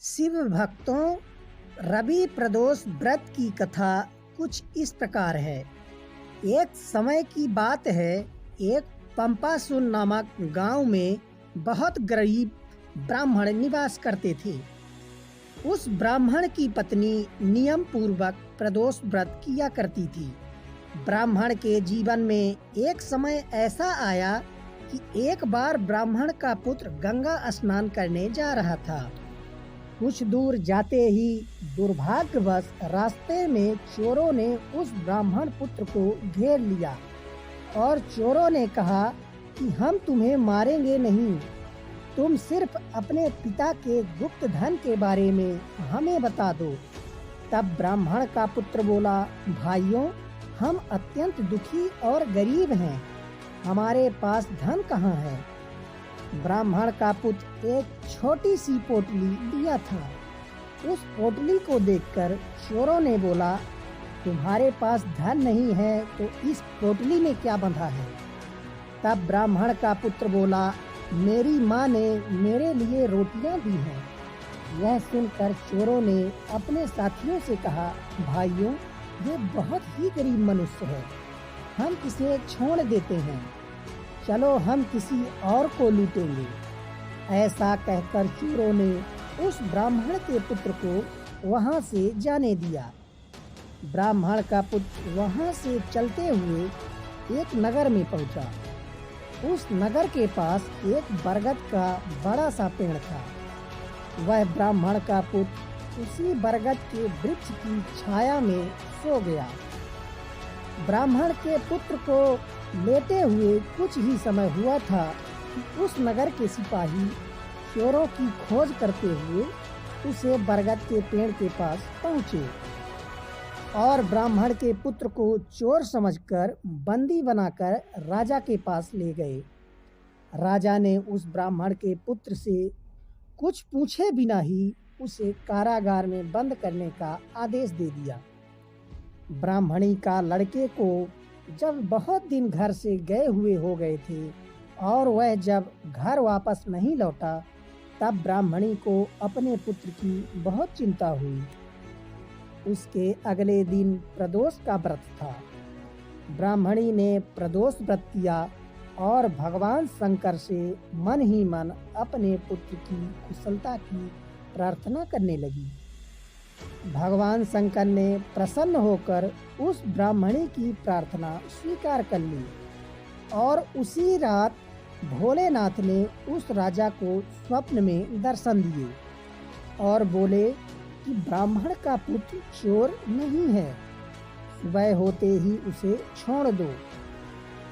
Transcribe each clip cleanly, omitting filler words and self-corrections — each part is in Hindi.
शिव भक्तों, रवि प्रदोष व्रत की कथा कुछ इस प्रकार है। एक समय की बात है, एक पंपासुर नामक गांव में बहुत गरीब ब्राह्मण निवास करते थे। उस ब्राह्मण की पत्नी नियम पूर्वक प्रदोष व्रत किया करती थी। ब्राह्मण के जीवन में एक समय ऐसा आया कि एक बार ब्राह्मण का पुत्र गंगा स्नान करने जा रहा था। कुछ दूर जाते ही दुर्भाग्यवश रास्ते में चोरों ने उस ब्राह्मण पुत्र को घेर लिया और चोरों ने कहा कि हम तुम्हें मारेंगे नहीं, तुम सिर्फ अपने पिता के गुप्त धन के बारे में हमें बता दो। तब ब्राह्मण का पुत्र बोला, भाइयों, हम अत्यंत दुखी और गरीब हैं, हमारे पास धन कहाँ है। ब्राह्मण का पुत्र एक छोटी सी पोटली लिया था। उस पोटली को देखकर चोरों ने बोला, तुम्हारे पास धन नहीं है तो इस पोटली में क्या बंधा है। तब ब्राह्मण का पुत्र बोला, मेरी माँ ने मेरे लिए रोटियां दी हैं। यह सुनकर चोरों ने अपने साथियों से कहा, भाइयों, ये बहुत ही गरीब मनुष्य है, हम इसे छोड़ देते हैं, चलो हम किसी और को लूटेंगे। ऐसा कहकर चोरों ने उस ब्राह्मण के पुत्र को वहां से जाने दिया। ब्राह्मण का पुत्र वहां से चलते हुए एक नगर में पहुंचा। उस नगर के पास एक बरगद का बड़ा सा पेड़ था। वह ब्राह्मण का पुत्र उसी बरगद के वृक्ष की छाया में सो गया। ब्राह्मण के पुत्र को लेटे हुए कुछ ही समय हुआ था कि उस नगर के सिपाही चोरों की खोज करते हुए उसे बरगद के पेड़ के पास पहुंचे और ब्राह्मण के पुत्र को चोर समझकर बंदी बनाकर राजा के पास ले गए। राजा ने उस ब्राह्मण के पुत्र से कुछ पूछे बिना ही उसे कारागार में बंद करने का आदेश दे दिया। ब्राह्मणी का लड़के को जब बहुत दिन घर से गए हुए हो गए थे और वह जब घर वापस नहीं लौटा, तब ब्राह्मणी को अपने पुत्र की बहुत चिंता हुई। उसके अगले दिन प्रदोष का व्रत था। ब्राह्मणी ने प्रदोष व्रत किया और भगवान शंकर से मन ही मन अपने पुत्र की कुशलता की प्रार्थना करने लगी। भगवान शंकर ने प्रसन्न होकर उस ब्राह्मणी की प्रार्थना स्वीकार कर ली और उसी रात भोलेनाथ ने उस राजा को स्वप्न में दर्शन दिए और बोले कि ब्राह्मण का पुत्र चोर नहीं है, सुबह होते ही उसे छोड़ दो,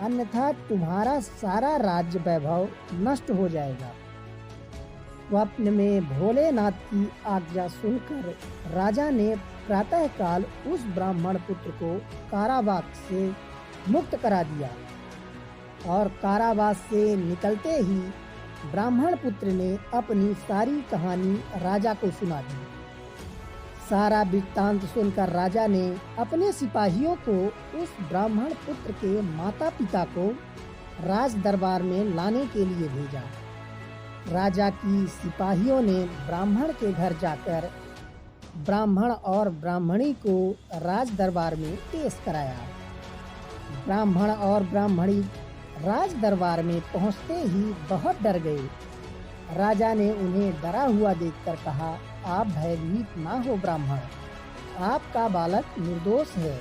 अन्यथा तुम्हारा सारा राज्य वैभव नष्ट हो जाएगा। स्वप्न में भोलेनाथ की आज्ञा सुनकर राजा ने प्रातःकाल उस ब्राह्मण पुत्र को कारावास से मुक्त करा दिया और कारावास से निकलते ही ब्राह्मण पुत्र ने अपनी सारी कहानी राजा को सुना दी। सारा वृत्तांत सुनकर राजा ने अपने सिपाहियों को उस ब्राह्मण पुत्र के माता पिता को राज दरबार में लाने के लिए भेजा। राजा की सिपाहियों ने ब्राह्मण के घर जाकर ब्राह्मण और ब्राह्मणी को राज दरबार में पेश कराया। ब्राह्मण और ब्राह्मणी राज दरबार में पहुंचते ही बहुत डर गए। राजा ने उन्हें डरा हुआ देखकर कहा, आप भयभीत ना हो ब्राह्मण, आपका बालक निर्दोष है।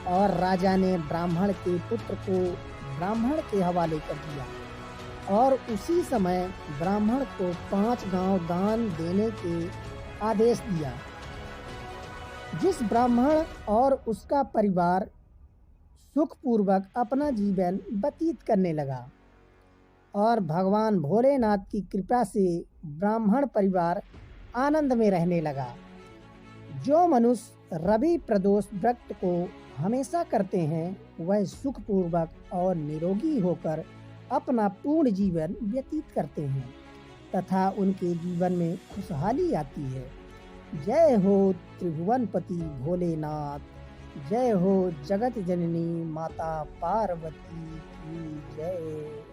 और राजा ने ब्राह्मण के पुत्र को ब्राह्मण के हवाले कर दिया और उसी समय ब्राह्मण को 5 गांव दान देने के आदेश दिया। जिस ब्राह्मण और उसका परिवार सुखपूर्वक अपना जीवन व्यतीत करने लगा और भगवान भोलेनाथ की कृपा से ब्राह्मण परिवार आनंद में रहने लगा। जो मनुष्य रवि प्रदोष व्रत को हमेशा करते हैं, वह सुखपूर्वक और निरोगी होकर अपना पूर्ण जीवन व्यतीत करते हैं तथा उनके जीवन में खुशहाली आती है। जय हो त्रिभुवनपति भोलेनाथ, जय हो जगत जननी माता पार्वती की जय।